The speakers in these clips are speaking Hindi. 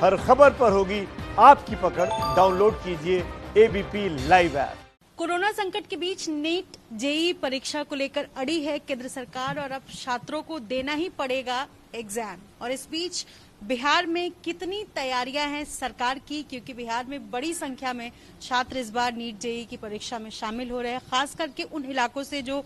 हर खबर पर होगी आपकी पकड़। डाउनलोड कीजिए एबीपी लाइव ऐप। कोरोना संकट के बीच नीट जेईई परीक्षा को लेकर अड़ी है केंद्र सरकार और अब छात्रों को देना ही पड़ेगा एग्जाम। और इस बीच बिहार में कितनी तैयारियां हैं सरकार की, क्योंकि बिहार में बड़ी संख्या में छात्र इस बार नीट जेईई की परीक्षा में शामिल हो रहे हैं, खास करके उन इलाकों से जो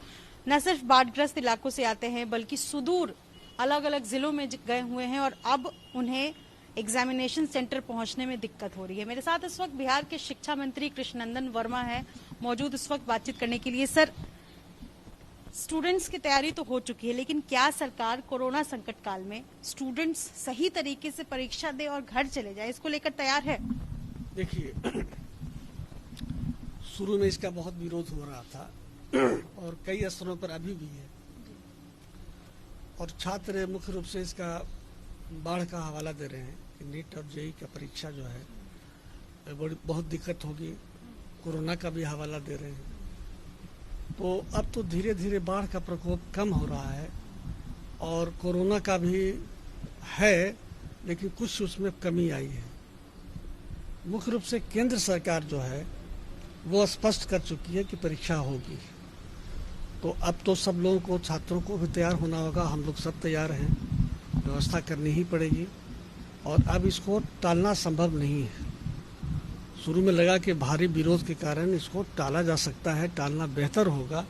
न सिर्फ बाढ़ग्रस्त इलाकों से आते हैं बल्कि सुदूर अलग अलग जिलों में गए हुए हैं और अब उन्हें एग्जामिनेशन सेंटर पहुंचने में दिक्कत हो रही है। मेरे साथ इस वक्त बिहार के शिक्षा मंत्री कृष्णनंदन वर्मा है मौजूद इस वक्त बातचीत करने के लिए। सर, स्टूडेंट्स की तैयारी तो हो चुकी है, लेकिन क्या सरकार कोरोना संकट काल में स्टूडेंट्स सही तरीके से परीक्षा दे और घर चले जाए, इसको लेकर तैयार है? देखिए, शुरू में इसका बहुत विरोध हो रहा था और कई स्तरों पर अभी भी है, और छात्र मुख्य रूप से इसका बाढ़ का हवाला दे रहे हैं कि नीट और जेईई का परीक्षा जो है बहुत दिक्कत होगी। कोरोना का भी हवाला दे रहे हैं। तो अब तो धीरे धीरे बाढ़ का प्रकोप कम हो रहा है और कोरोना का भी है, लेकिन कुछ उसमें कमी आई है। मुख्य रूप से केंद्र सरकार जो है वो स्पष्ट कर चुकी है कि परीक्षा होगी। तो अब तो सब लोगों को, छात्रों को भी तैयार होना होगा। हम लोग सब तैयार हैं, व्यवस्था करनी ही पड़ेगी और अब इसको टालना संभव नहीं है। शुरू में लगा कि भारी विरोध के कारण इसको टाला जा सकता है, टालना बेहतर होगा,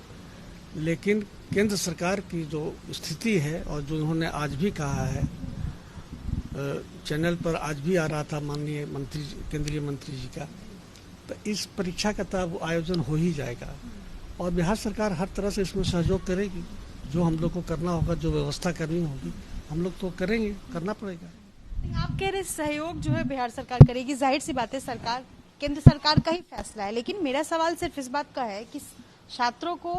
लेकिन केंद्र सरकार की जो स्थिति है और जो उन्होंने आज भी कहा है, चैनल पर आज भी आ रहा था माननीय मंत्री, केंद्रीय मंत्री जी का, तो इस परीक्षा का तब आयोजन हो ही जाएगा और बिहार सरकार हर तरह से इसमें सहयोग करेगी। जो हम लोग को करना होगा, जो व्यवस्था करनी होगी, हम लोग तो करेंगे, करना पड़ेगा। आप कह रहे सहयोग जो है बिहार सरकार करेगी, जाहिर सी बात है, सरकार केंद्र सरकार का ही फैसला है, लेकिन मेरा सवाल सिर्फ इस बात का है कि छात्रों को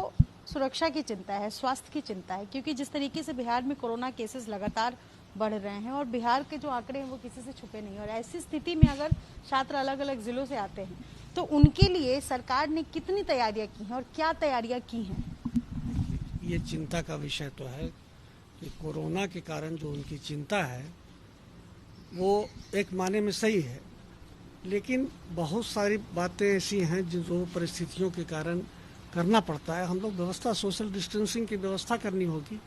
सुरक्षा की चिंता है, स्वास्थ्य की चिंता है, क्योंकि जिस तरीके से बिहार में कोरोना केसेस लगातार बढ़ रहे हैं और बिहार के जो आंकड़े हैं वो किसी से छुपे नहीं, और ऐसी स्थिति में अगर छात्र अलग अलग जिलों से आते हैं तो उनके लिए सरकार ने कितनी तैयारियां की हैं और क्या तैयारियां की हैं? ये चिंता का विषय तो है कि कोरोना के कारण जो उनकी चिंता है वो एक माने में सही है, लेकिन बहुत सारी बातें ऐसी हैं जो परिस्थितियों के कारण करना पड़ता है। हम लोग व्यवस्था, सोशल डिस्टेंसिंग की व्यवस्था करनी होगी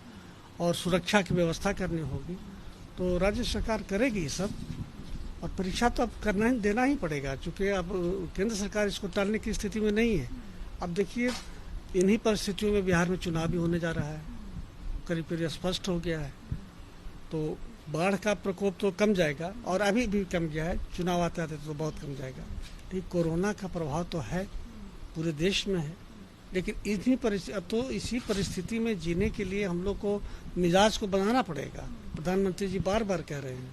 और सुरक्षा की व्यवस्था करनी होगी, तो राज्य सरकार करेगी ये सब। और परीक्षा तो अब करना ही, देना ही पड़ेगा, क्योंकि अब केंद्र सरकार इसको टालने की स्थिति में नहीं है। अब देखिए, इन्हीं परिस्थितियों में बिहार में चुनाव भी होने जा रहा है, करीब करीब स्पष्ट हो गया है, तो बाढ़ का प्रकोप तो कम जाएगा और अभी भी कम गया है, चुनाव आते आते तो बहुत कम जाएगा। ठीक, कोरोना का प्रभाव तो है, पूरे देश में है, लेकिन इसी परिस्थिति में जीने के लिए हम लोग को मिजाज को बनाना पड़ेगा। प्रधानमंत्री जी बार बार कह रहे हैं,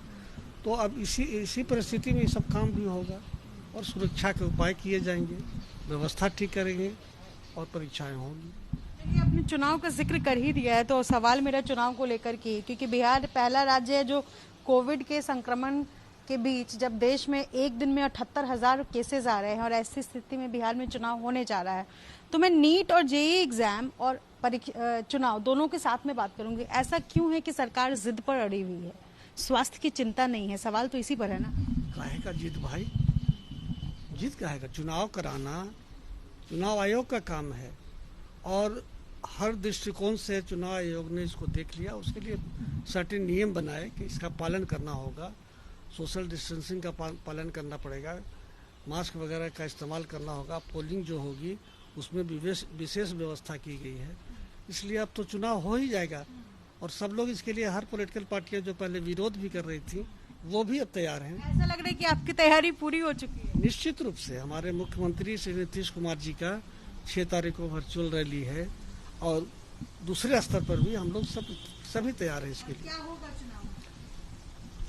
तो अब इसी परिस्थिति में ये सब काम भी होगा और सुरक्षा के उपाय किए जाएंगे, व्यवस्था ठीक करेंगे और परीक्षाएं होंगी। आपने चुनाव का जिक्र कर ही दिया है, तो सवाल मेरा चुनाव को लेकर की, क्योंकि बिहार पहला राज्य है जो कोविड के संक्रमण के बीच, जब देश में एक दिन में 78,000 केसेस आ रहे हैं और ऐसी स्थिति में बिहार में चुनाव होने जा रहा है, तो मैं नीट और जेईई एग्जाम और चुनाव दोनों के साथ में बात करूंगी। ऐसा क्यों है कि सरकार जिद पर अड़ी हुई है? स्वास्थ्य की चिंता नहीं है, सवाल तो इसी पर है ना। काहे का जिद भाई, जिद काहे का? चुनाव कराना चुनाव आयोग का काम है और हर दृष्टिकोण से चुनाव आयोग ने इसको देख लिया। उसके लिए सर्टेन नियम बनाए कि इसका पालन करना होगा, सोशल डिस्टेंसिंग का पालन करना पड़ेगा, मास्क वगैरह का इस्तेमाल करना होगा, पोलिंग जो होगी उसमें विशेष व्यवस्था की गई है। इसलिए अब तो चुनाव हो ही जाएगा और सब लोग इसके लिए, हर पॉलिटिकल पार्टियां जो पहले विरोध भी कर रही थी वो भी अब तैयार हैं। ऐसा लग रहा है कि आपकी तैयारी पूरी हो चुकी है। निश्चित रूप से हमारे मुख्यमंत्री श्री नीतीश कुमार जी का 6 तारीख को वर्चुअल रैली है और दूसरे स्तर पर भी हम लोग सभी तैयार हैं इसके लिए। क्या होगा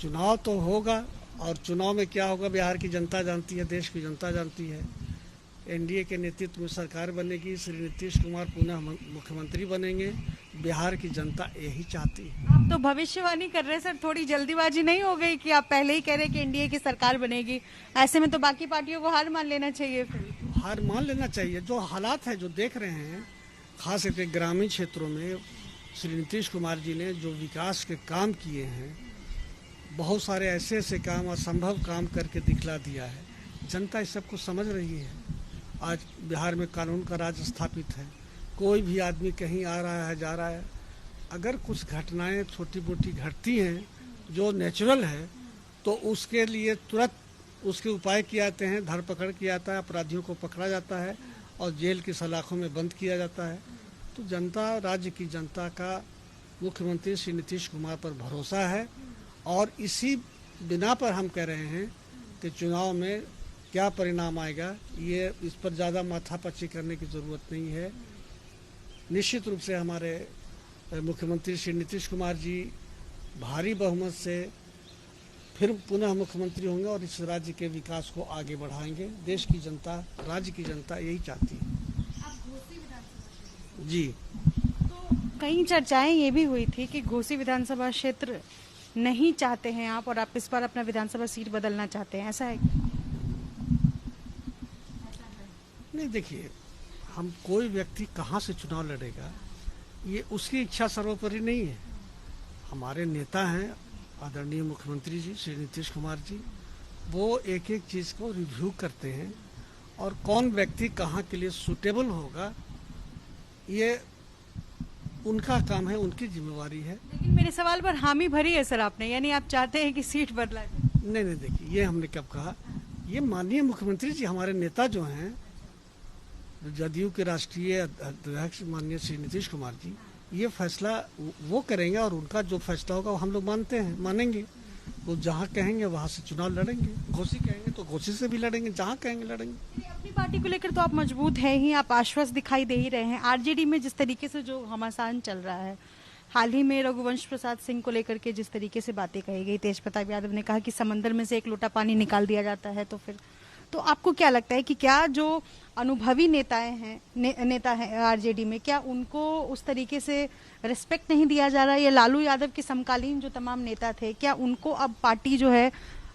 चुनाव तो होगा और चुनाव में क्या होगा बिहार की जनता जानती है, देश की जनता जानती है। एनडीए के नेतृत्व में सरकार बनेगी, श्री नीतीश कुमार पुनः मुख्यमंत्री बनेंगे, बिहार की जनता यही चाहती है। आप तो भविष्यवाणी कर रहे हैं सर, थोड़ी जल्दीबाजी नहीं हो गई कि आप पहले ही कह रहे हैं कि एनडीए की सरकार बनेगी? ऐसे में तो बाकी पार्टियों को हार मान लेना चाहिए। फिर हार मान लेना चाहिए। जो हालात है, जो देख रहे हैं, खास करके ग्रामीण क्षेत्रों में श्री नीतीश कुमार जी ने जो विकास के काम किए हैं, बहुत सारे ऐसे ऐसे काम, असंभव काम करके दिखला दिया है। जनता इस सब को समझ रही है। आज बिहार में कानून का राज स्थापित है। कोई भी आदमी कहीं आ रहा है, जा रहा है, अगर कुछ घटनाएं छोटी मोटी घटती हैं जो नेचुरल है, तो उसके लिए तुरंत उसके उपाय किए जाते हैं, धरपकड़ किया जाता है, अपराधियों को पकड़ा जाता है और जेल की सलाखों में बंद किया जाता है। तो जनता, राज्य की जनता का मुख्यमंत्री श्री नीतीश कुमार पर भरोसा है और इसी बिना पर हम कह रहे हैं कि चुनाव में क्या परिणाम आएगा, ये इस पर ज़्यादा माथापच्ची करने की ज़रूरत नहीं है। निश्चित रूप से हमारे मुख्यमंत्री श्री नीतीश कुमार जी भारी बहुमत से फिर पुनः मुख्यमंत्री होंगे और इस राज्य के विकास को आगे बढ़ाएंगे। देश की जनता, राज्य की जनता यही चाहती है। जी, तो कई चर्चाएं ये भी हुई थी कि घोसी विधानसभा क्षेत्र नहीं चाहते हैं आप और आप इस बार अपना विधानसभा सीट बदलना चाहते हैं, ऐसा है? नहीं, देखिए, हम कोई व्यक्ति कहाँ से चुनाव लड़ेगा ये उसकी इच्छा सर्वोपरि नहीं है। हमारे नेता हैं आदरणीय मुख्यमंत्री जी श्री नीतीश कुमार जी, वो एक एक चीज़ को रिव्यू करते हैं और कौन व्यक्ति कहाँ के लिए सूटेबल होगा ये उनका काम है, उनकी जिम्मेवारी है। लेकिन मेरे सवाल पर हामी भरी है सर आपने, यानी आप चाहते हैं कि सीट बदला जाए? नहीं, देखिए, ये हमने कब कहा। ये माननीय मुख्यमंत्री जी, हमारे नेता जो हैं, जदयू के राष्ट्रीय अध्यक्ष माननीय श्री नीतीश कुमार जी, ये फैसला वो करेंगे और उनका जो फैसला होगा वो हम लोग मानेंगे। वो जहाँ कहेंगे वहाँ से चुनाव लड़ेंगे। घोसी कहेंगे तो घोसी से भी लड़ेंगे, जहाँ कहेंगे लड़ेंगे। अपनी पार्टी को लेकर तो आप मजबूत हैं ही, आप आश्वस्त दिखाई दे ही रहे हैं। आरजेडी में जिस तरीके से जो घमासान चल रहा है, हाल ही में रघुवंश प्रसाद सिंह को लेकर के जिस तरीके से बातें कही गई, तेज प्रताप यादव ने कहा कि समंदर में से एक लोटा पानी निकाल दिया जाता है, तो आपको क्या लगता है कि क्या जो अनुभवी नेता हैं आरजेडी में, क्या उनको उस तरीके से रिस्पेक्ट नहीं दिया जा रहा है? या लालू यादव के समकालीन जो तमाम नेता थे, क्या उनको अब पार्टी जो है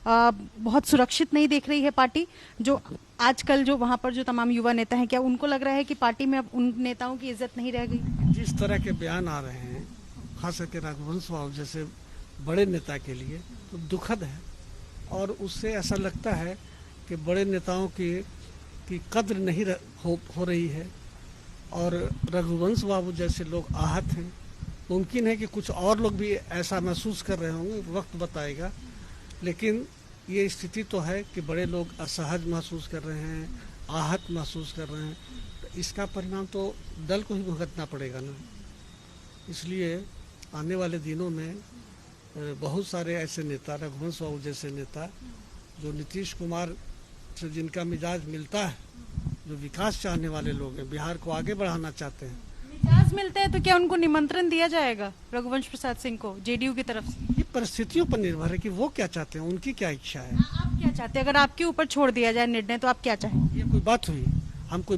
बहुत सुरक्षित नहीं देख रही है? पार्टी जो आजकल जो वहां पर जो तमाम युवा नेता हैं, क्या उनको लग रहा है कि पार्टी में अब उन नेताओं की इज्जत नहीं रह गई? जिस तरह के बयान आ रहे हैं, खास करके रघुवंश बाबू जैसे बड़े नेता के लिए, तो दुखद है और उससे ऐसा लगता है कि बड़े नेताओं की कद्र नहीं हो रही है और रघुवंश बाबू जैसे लोग आहत हैं। मुमकिन है कि कुछ और लोग भी ऐसा महसूस कर रहे होंगे, वक्त बताएगा। लेकिन ये स्थिति तो है कि बड़े लोग असहज महसूस कर रहे हैं, आहत महसूस कर रहे हैं, तो इसका परिणाम तो दल को ही भुगतना पड़ेगा ना। इसलिए आने वाले दिनों में बहुत सारे ऐसे नेता, रघुवंश बाबू जैसे नेता, जो नीतीश कुमार से जिनका मिजाज मिलता है, जो विकास चाहने वाले लोग हैं, बिहार को आगे बढ़ाना चाहते हैं। मिजाज मिलता है तो क्या उनको निमंत्रण दिया जाएगा रघुवंश प्रसाद सिंह को जेडीयू की तरफ से? ये परिस्थितियों पर निर्भर है कि वो क्या चाहते हैं, उनकी क्या इच्छा है। आप क्या चाहते हैं? अगर आपके ऊपर छोड़ दिया जाए निर्णय तो आप क्या चाहेंगे? ये कोई बात हुई? हम कोई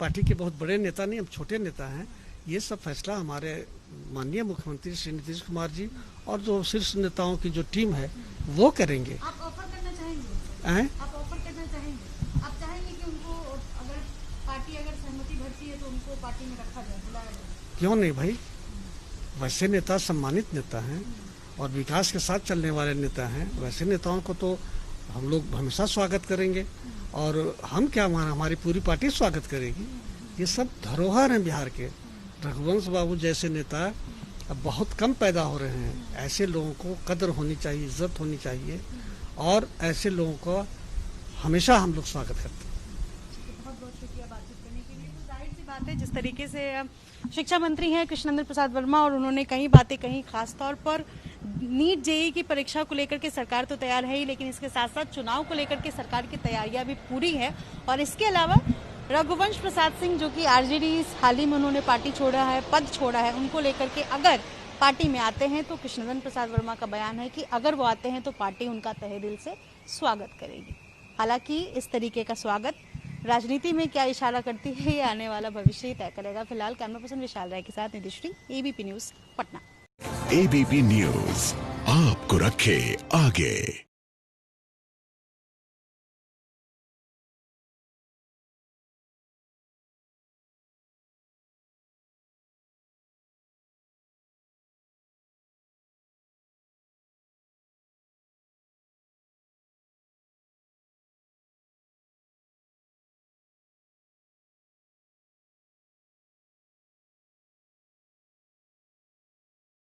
पार्टी के बहुत बड़े नेता नहीं, हम छोटे नेता हैं। ये सब फैसला हमारे माननीय मुख्यमंत्री श्री नीतीश कुमार जी और जो शीर्ष नेताओं की जो टीम है वो करेंगे। आप ऑफर करना चाहेंगे? आप ऑफर करना चाहेंगे? आप चाहेंगे कि उनको अगर पार्टी सहमति भरती है तो उनको पार्टी में रखा जाए, बुलाया जाए? क्यों नहीं भाई, वैसे नेता सम्मानित नेता हैं और विकास के साथ चलने वाले नेता हैं। वैसे नेताओं को तो हम लोग हमेशा स्वागत करेंगे और हम क्या, हमारी पूरी पार्टी स्वागत करेगी। ये सब धरोहर हैं बिहार के। रघुवंश बाबू जैसे नेता अब बहुत कम पैदा हो रहे हैं। ऐसे लोगों को कदर होनी चाहिए, इज्जत होनी चाहिए और ऐसे लोगों को हमेशा हम लोग स्वागत करते हैं। बहुत बहुत शुक्रिया बातचीत करने के लिए। तो जाहिर सी बात है, जिस तरीके से शिक्षा मंत्री हैं कृष्णनंदन प्रसाद वर्मा और उन्होंने कई बातें कही, खासतौर पर नीट जेईई की परीक्षा को लेकर के सरकार तो तैयार है ही, लेकिन इसके साथ साथ चुनाव को लेकर के सरकार की तैयारियां भी पूरी है। और इसके अलावा रघुवंश प्रसाद सिंह जो कि आरजेडी हाल ही में उन्होंने पार्टी छोड़ा है, पद छोड़ा है, उनको लेकर के अगर पार्टी में आते हैं तो कृष्णनंदन प्रसाद वर्मा का बयान है कि अगर वो आते हैं तो पार्टी उनका तहे दिल से स्वागत करेगी। हालांकि इस तरीके का स्वागत राजनीति में क्या इशारा करती है ये आने वाला भविष्य ही तय करेगा। फिलहाल कैमरा पर्सन विशाल राय के साथ Nidhishri, ABP news Patna. ABP news आपको रखे आगे।